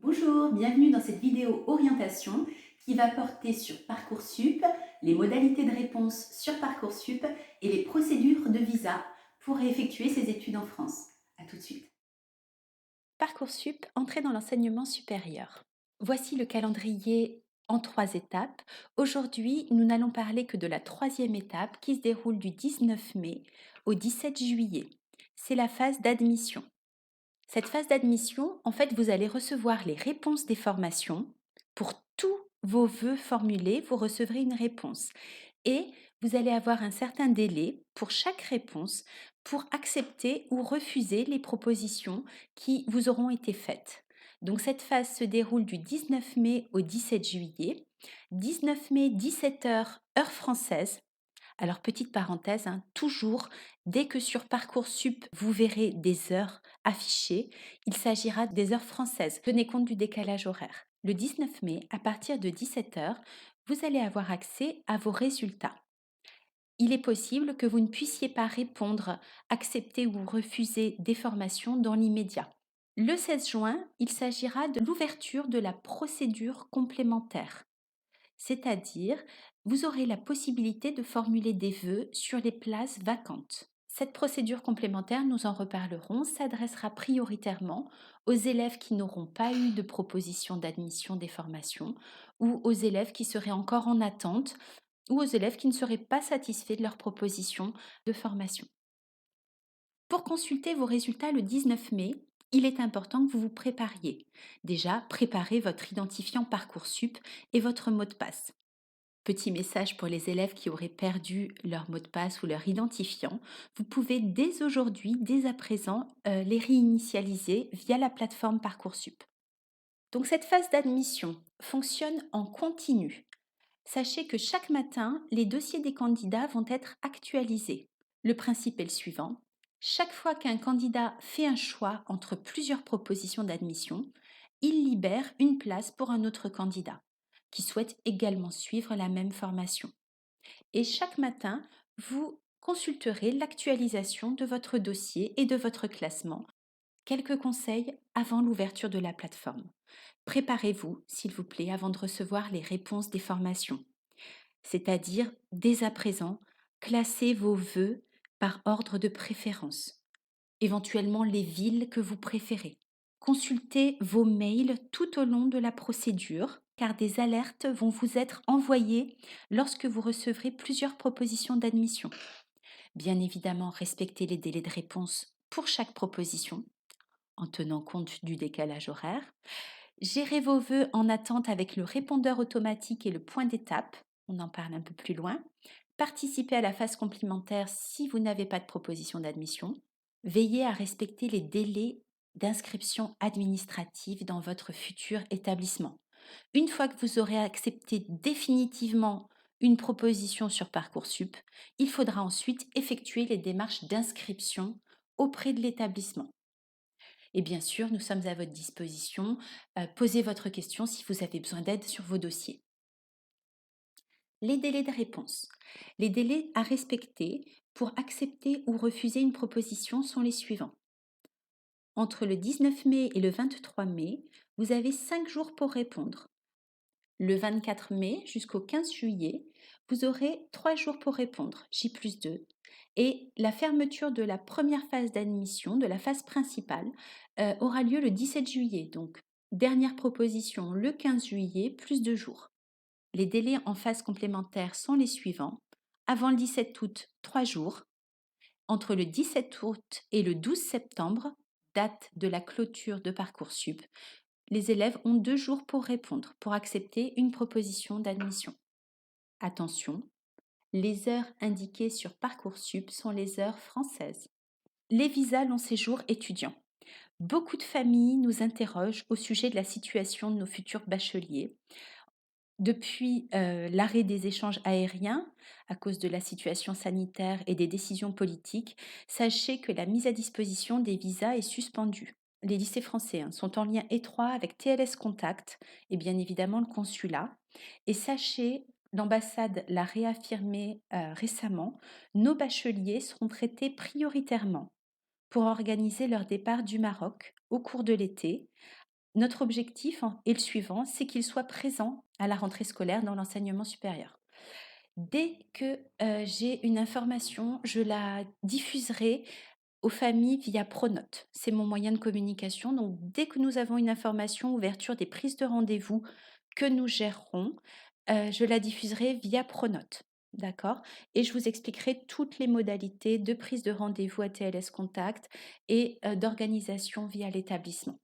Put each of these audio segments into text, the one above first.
Bonjour, bienvenue dans cette vidéo orientation qui va porter sur Parcoursup, les modalités de réponse sur Parcoursup et les procédures de visa pour effectuer ses études en France. A tout de suite. Parcoursup, entrée dans l'enseignement supérieur. Voici le calendrier en 3 étapes. Aujourd'hui, nous n'allons parler que de la 3e étape qui se déroule du 19 mai au 17 juillet. C'est la phase d'admission. Cette phase d'admission, en fait, vous allez recevoir les réponses des formations. Pour tous vos vœux formulés, vous recevrez une réponse. Et vous allez avoir un certain délai pour chaque réponse pour accepter ou refuser les propositions qui vous auront été faites. Donc cette phase se déroule du 19 mai au 17 juillet. 19 mai, 17 heures, heure française. Alors, petite parenthèse, toujours, dès que sur Parcoursup, vous verrez des heures affichées, il s'agira des heures françaises. Tenez compte du décalage horaire. Le 19 mai, à partir de 17 heures, vous allez avoir accès à vos résultats. Il est possible que vous ne puissiez pas répondre, accepter ou refuser des formations dans l'immédiat. Le 16 juin, il s'agira de l'ouverture de la procédure complémentaire. C'est-à-dire, vous aurez la possibilité de formuler des vœux sur les places vacantes. Cette procédure complémentaire, nous en reparlerons, s'adressera prioritairement aux élèves qui n'auront pas eu de proposition d'admission des formations ou aux élèves qui seraient encore en attente ou aux élèves qui ne seraient pas satisfaits de leur proposition de formation. Pour consulter vos résultats le 19 mai, il est important que vous vous prépariez. Déjà, préparez votre identifiant Parcoursup et votre mot de passe. Petit message pour les élèves qui auraient perdu leur mot de passe ou leur identifiant, vous pouvez dès aujourd'hui, dès à présent, les réinitialiser via la plateforme Parcoursup. Donc cette phase d'admission fonctionne en continu. Sachez que chaque matin, les dossiers des candidats vont être actualisés. Le principe est le suivant. Chaque fois qu'un candidat fait un choix entre plusieurs propositions d'admission, il libère une place pour un autre candidat qui souhaite également suivre la même formation. Et chaque matin, vous consulterez l'actualisation de votre dossier et de votre classement. Quelques conseils avant l'ouverture de la plateforme. Préparez-vous, s'il vous plaît, avant de recevoir les réponses des formations. C'est-à-dire, dès à présent, classez vos vœux par ordre de préférence, éventuellement les villes que vous préférez. Consultez vos mails tout au long de la procédure, car des alertes vont vous être envoyées lorsque vous recevrez plusieurs propositions d'admission. Bien évidemment, respectez les délais de réponse pour chaque proposition, en tenant compte du décalage horaire. Gérez vos vœux en attente avec le répondeur automatique et le point d'étape. On en parle un peu plus loin. Participez à la phase complémentaire si vous n'avez pas de proposition d'admission. Veillez à respecter les délais d'inscription administrative dans votre futur établissement. Une fois que vous aurez accepté définitivement une proposition sur Parcoursup, il faudra ensuite effectuer les démarches d'inscription auprès de l'établissement. Et bien sûr, nous sommes à votre disposition. Posez votre question si vous avez besoin d'aide sur vos dossiers. Les délais de réponse. Les délais à respecter pour accepter ou refuser une proposition sont les suivants. Entre le 19 mai et le 23 mai, vous avez 5 jours pour répondre. Le 24 mai jusqu'au 15 juillet, vous aurez 3 jours pour répondre, J+2. Et la fermeture de la première phase d'admission, de la phase principale, aura lieu le 17 juillet. Donc, dernière proposition le 15 juillet, plus 2 jours. Les délais en phase complémentaire sont les suivants. Avant le 17 août, 3 jours. Entre le 17 août et le 12 septembre, date de la clôture de Parcoursup, les élèves ont 2 jours pour répondre, pour accepter une proposition d'admission. Attention, les heures indiquées sur Parcoursup sont les heures françaises. Les visas long séjour étudiants. Beaucoup de familles nous interrogent au sujet de la situation de nos futurs bacheliers. Depuis l'arrêt des échanges aériens, à cause de la situation sanitaire et des décisions politiques, sachez que la mise à disposition des visas est suspendue. Les lycées français sont en lien étroit avec TLS Contact et bien évidemment le consulat. Et sachez, l'ambassade l'a réaffirmé récemment, nos bacheliers seront traités prioritairement pour organiser leur départ du Maroc au cours de l'été, Notre objectif est le suivant, c'est qu'ils soient présents à la rentrée scolaire dans l'enseignement supérieur. Dès que, j'ai une information, je la diffuserai aux familles via Pronote. C'est mon moyen de communication, donc dès que nous avons une information, ouverture des prises de rendez-vous que nous gérerons, je la diffuserai via Pronote, d'accord? Et je vous expliquerai toutes les modalités de prise de rendez-vous à TLS Contact et d'organisation via l'établissement.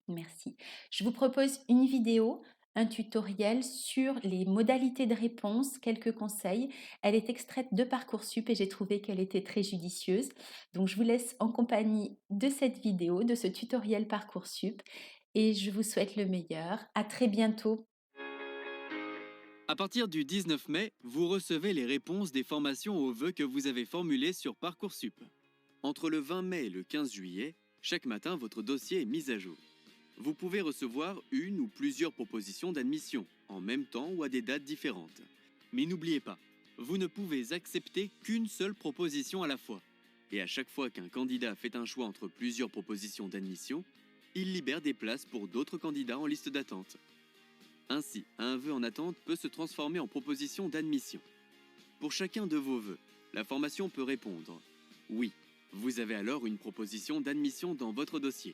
Merci. Je vous propose une vidéo, un tutoriel sur les modalités de réponse, quelques conseils. Elle est extraite de Parcoursup et j'ai trouvé qu'elle était très judicieuse. Donc je vous laisse en compagnie de cette vidéo, de ce tutoriel Parcoursup et je vous souhaite le meilleur. À très bientôt. À partir du 19 mai, vous recevez les réponses des formations aux vœux que vous avez formulées sur Parcoursup. Entre le 20 mai et le 15 juillet, chaque matin, votre dossier est mis à jour. Vous pouvez recevoir une ou plusieurs propositions d'admission, en même temps ou à des dates différentes. Mais n'oubliez pas, vous ne pouvez accepter qu'une seule proposition à la fois. Et à chaque fois qu'un candidat fait un choix entre plusieurs propositions d'admission, il libère des places pour d'autres candidats en liste d'attente. Ainsi, un vœu en attente peut se transformer en proposition d'admission. Pour chacun de vos vœux, la formation peut répondre « Oui ». Vous avez alors une proposition d'admission dans votre dossier.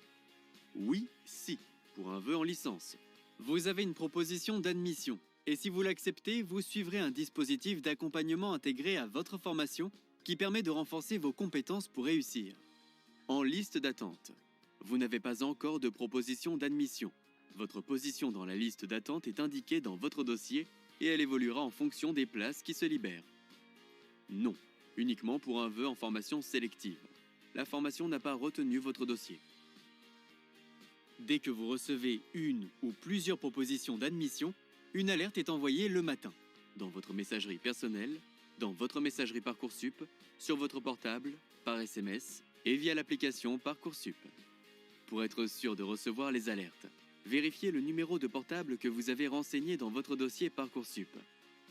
Oui, si, pour un vœu en licence. Vous avez une proposition d'admission, et si vous l'acceptez, vous suivrez un dispositif d'accompagnement intégré à votre formation qui permet de renforcer vos compétences pour réussir. En liste d'attente, vous n'avez pas encore de proposition d'admission. Votre position dans la liste d'attente est indiquée dans votre dossier et elle évoluera en fonction des places qui se libèrent. Non, uniquement pour un vœu en formation sélective. La formation n'a pas retenu votre dossier. Dès que vous recevez une ou plusieurs propositions d'admission, une alerte est envoyée le matin, dans votre messagerie personnelle, dans votre messagerie Parcoursup, sur votre portable, par SMS et via l'application Parcoursup. Pour être sûr de recevoir les alertes, vérifiez le numéro de portable que vous avez renseigné dans votre dossier Parcoursup.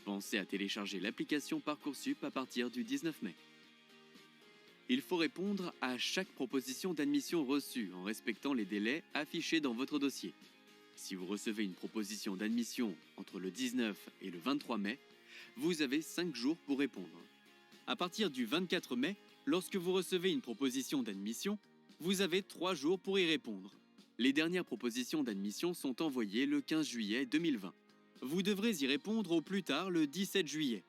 Pensez à télécharger l'application Parcoursup à partir du 19 mai. Il faut répondre à chaque proposition d'admission reçue en respectant les délais affichés dans votre dossier. Si vous recevez une proposition d'admission entre le 19 et le 23 mai, vous avez 5 jours pour répondre. À partir du 24 mai, lorsque vous recevez une proposition d'admission, vous avez 3 jours pour y répondre. Les dernières propositions d'admission sont envoyées le 15 juillet 2020. Vous devrez y répondre au plus tard le 17 juillet.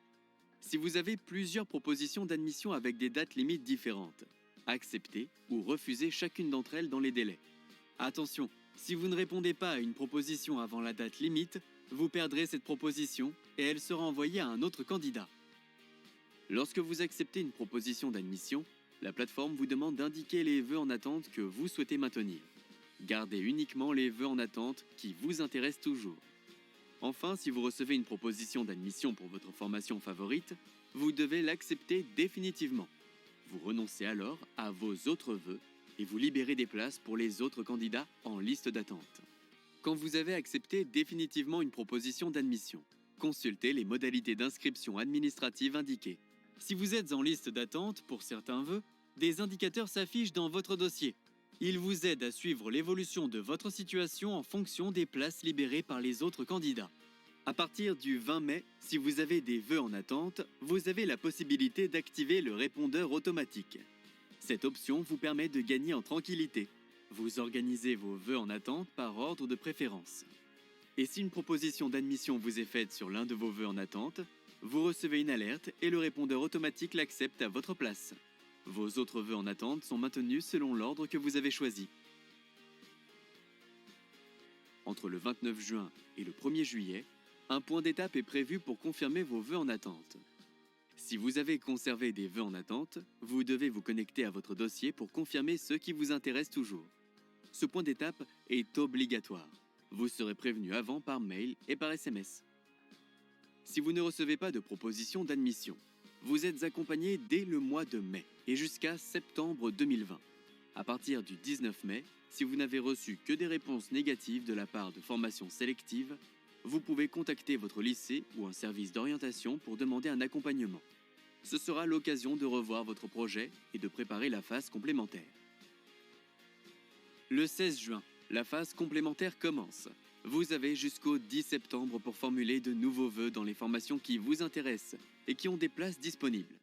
Si vous avez plusieurs propositions d'admission avec des dates limites différentes, acceptez ou refusez chacune d'entre elles dans les délais. Attention, si vous ne répondez pas à une proposition avant la date limite, vous perdrez cette proposition et elle sera envoyée à un autre candidat. Lorsque vous acceptez une proposition d'admission, la plateforme vous demande d'indiquer les vœux en attente que vous souhaitez maintenir. Gardez uniquement les vœux en attente qui vous intéressent toujours. Enfin, si vous recevez une proposition d'admission pour votre formation favorite, vous devez l'accepter définitivement. Vous renoncez alors à vos autres vœux et vous libérez des places pour les autres candidats en liste d'attente. Quand vous avez accepté définitivement une proposition d'admission, consultez les modalités d'inscription administrative indiquées. Si vous êtes en liste d'attente pour certains vœux, des indicateurs s'affichent dans votre dossier. Ils vous aident à suivre l'évolution de votre situation en fonction des places libérées par les autres candidats. À partir du 20 mai, si vous avez des vœux en attente, vous avez la possibilité d'activer le répondeur automatique. Cette option vous permet de gagner en tranquillité. Vous organisez vos vœux en attente par ordre de préférence. Et si une proposition d'admission vous est faite sur l'un de vos vœux en attente, vous recevez une alerte et le répondeur automatique l'accepte à votre place. Vos autres vœux en attente sont maintenus selon l'ordre que vous avez choisi. Entre le 29 juin et le 1er juillet, un point d'étape est prévu pour confirmer vos vœux en attente. Si vous avez conservé des vœux en attente, vous devez vous connecter à votre dossier pour confirmer ceux qui vous intéressent toujours. Ce point d'étape est obligatoire. Vous serez prévenu avant par mail et par SMS. Si vous ne recevez pas de proposition d'admission, vous êtes accompagné dès le mois de mai et jusqu'à septembre 2020. À partir du 19 mai, si vous n'avez reçu que des réponses négatives de la part de formations sélectives, vous pouvez contacter votre lycée ou un service d'orientation pour demander un accompagnement. Ce sera l'occasion de revoir votre projet et de préparer la phase complémentaire. Le 16 juin, La phase complémentaire commence. Vous avez jusqu'au 10 septembre pour formuler de nouveaux vœux dans les formations qui vous intéressent et qui ont des places disponibles.